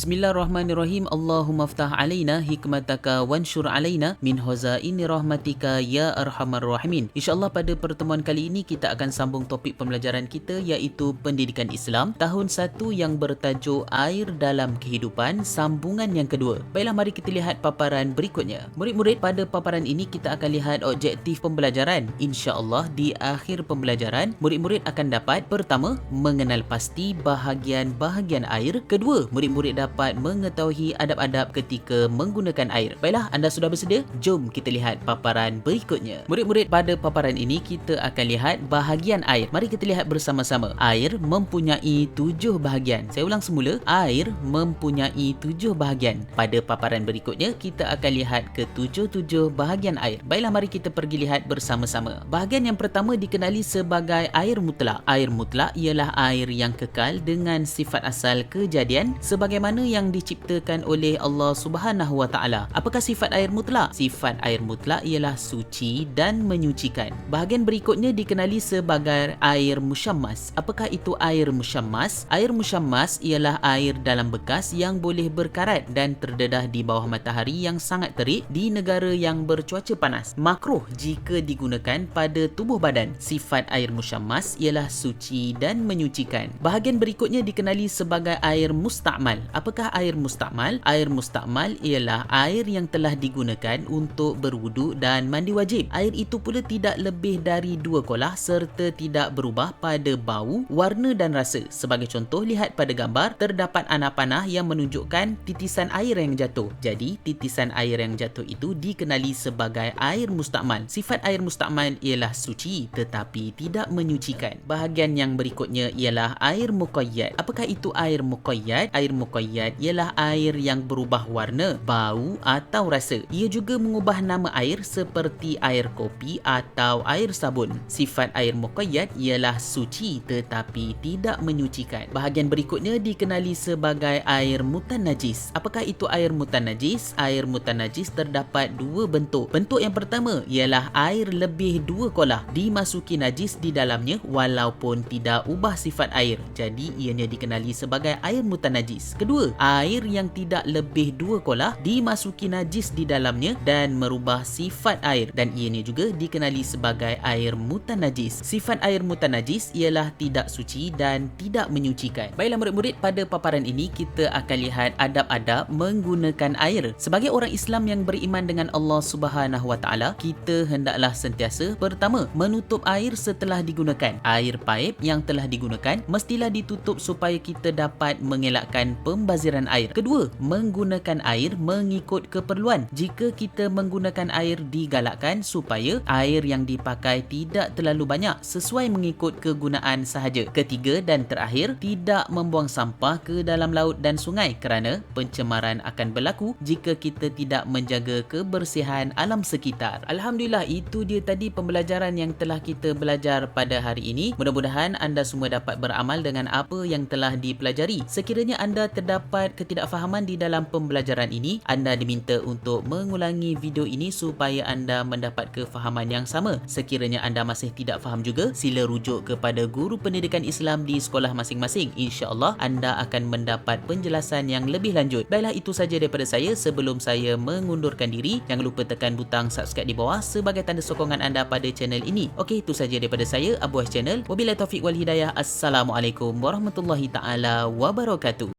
Bismillahirrahmanirrahim. Allahumma ftah alaina hikmataka wansyur alaina min khazaini rahmatika ya arhamar rahimin. InsyaAllah pada pertemuan kali ini kita akan sambung topik pembelajaran kita iaitu pendidikan Islam tahun 1 yang bertajuk Air dalam Kehidupan, sambungan yang kedua. Baiklah, mari kita lihat paparan berikutnya. Murid-murid, pada paparan ini kita akan lihat objektif pembelajaran. InsyaAllah di akhir pembelajaran murid-murid akan dapat pertama, mengenal pasti bahagian-bahagian air. Kedua, murid-murid dapat mengetahui adab-adab ketika menggunakan air. Baiklah, anda sudah bersedia? Jom kita lihat paparan berikutnya. Murid-murid, pada paparan ini kita akan lihat bahagian air. Mari kita lihat bersama-sama. Air mempunyai 7 bahagian. Saya ulang semula. Air mempunyai 7 bahagian. Pada paparan berikutnya kita akan lihat ke-7 bahagian air. Baiklah, mari kita pergi lihat bersama-sama. Bahagian yang pertama dikenali sebagai air mutlak. Air mutlak ialah air yang kekal dengan sifat asal kejadian sebagaimana yang diciptakan oleh Allah Subhanahu wa taala. Apakah sifat air mutlak? Sifat air mutlak ialah suci dan menyucikan. Bahagian berikutnya dikenali sebagai air musyammas. Apakah itu air musyammas? Air musyammas ialah air dalam bekas yang boleh berkarat dan terdedah di bawah matahari yang sangat terik di negara yang bercuaca panas. Makruh jika digunakan pada tubuh badan. Sifat air musyammas ialah suci dan menyucikan. Bahagian berikutnya dikenali sebagai air mustakmal. Apakah air mustakmal? Air mustakmal ialah air yang telah digunakan untuk berwuduk dan mandi wajib. Air itu pula tidak lebih dari 2 kolah serta tidak berubah pada bau, warna dan rasa. Sebagai contoh, lihat pada gambar, terdapat anak panah yang menunjukkan titisan air yang jatuh. Jadi, titisan air yang jatuh itu dikenali sebagai air mustakmal. Sifat air mustakmal ialah suci tetapi tidak menyucikan. Bahagian yang berikutnya ialah air muqayyad. Apakah itu air muqayyad? Air muqayyad ialah air yang berubah warna, bau atau rasa. Ia juga mengubah nama air seperti air kopi atau air sabun. Sifat air muqayyad ialah suci tetapi tidak menyucikan. Bahagian berikutnya dikenali sebagai air mutanajis. Apakah itu air mutanajis? Air mutanajis terdapat 2 bentuk. Bentuk yang pertama ialah air lebih 2 kolah dimasuki najis di dalamnya walaupun tidak ubah sifat air. Jadi ianya dikenali sebagai air mutanajis. Kedua, air yang tidak lebih 2 kolah dimasuki najis di dalamnya dan merubah sifat air dan ianya juga dikenali sebagai air mutanajis. Sifat air mutanajis ialah tidak suci dan tidak menyucikan. Baiklah murid-murid, pada paparan ini kita akan lihat adab-adab menggunakan air. Sebagai orang Islam yang beriman dengan Allah Subhanahu wa taala, kita hendaklah sentiasa pertama, menutup air setelah digunakan. Air paip yang telah digunakan mestilah ditutup supaya kita dapat mengelakkan pembaziran air. Kedua, menggunakan air mengikut keperluan. Jika kita menggunakan air, digalakkan supaya air yang dipakai tidak terlalu banyak sesuai mengikut kegunaan sahaja. Ketiga dan terakhir, tidak membuang sampah ke dalam laut dan sungai kerana pencemaran akan berlaku jika kita tidak menjaga kebersihan alam sekitar. Alhamdulillah, itu dia tadi pembelajaran yang telah kita belajar pada hari ini. Mudah-mudahan anda semua dapat beramal dengan apa yang telah dipelajari. Sekiranya anda terdapat ketidakfahaman di dalam pembelajaran ini, anda diminta untuk mengulangi video ini supaya anda mendapat kefahaman yang sama. Sekiranya anda masih tidak faham juga, sila rujuk kepada guru pendidikan Islam di sekolah masing-masing. InsyaAllah anda akan mendapat penjelasan yang lebih lanjut. Baiklah, itu saja daripada saya. Sebelum saya mengundurkan diri, jangan lupa tekan butang subscribe di bawah sebagai tanda sokongan anda pada channel ini. Okey, itu saja daripada saya, Abu Channel. Wabillahi taufiq wal hidayah. Assalamualaikum warahmatullahi taala wabarakatuh.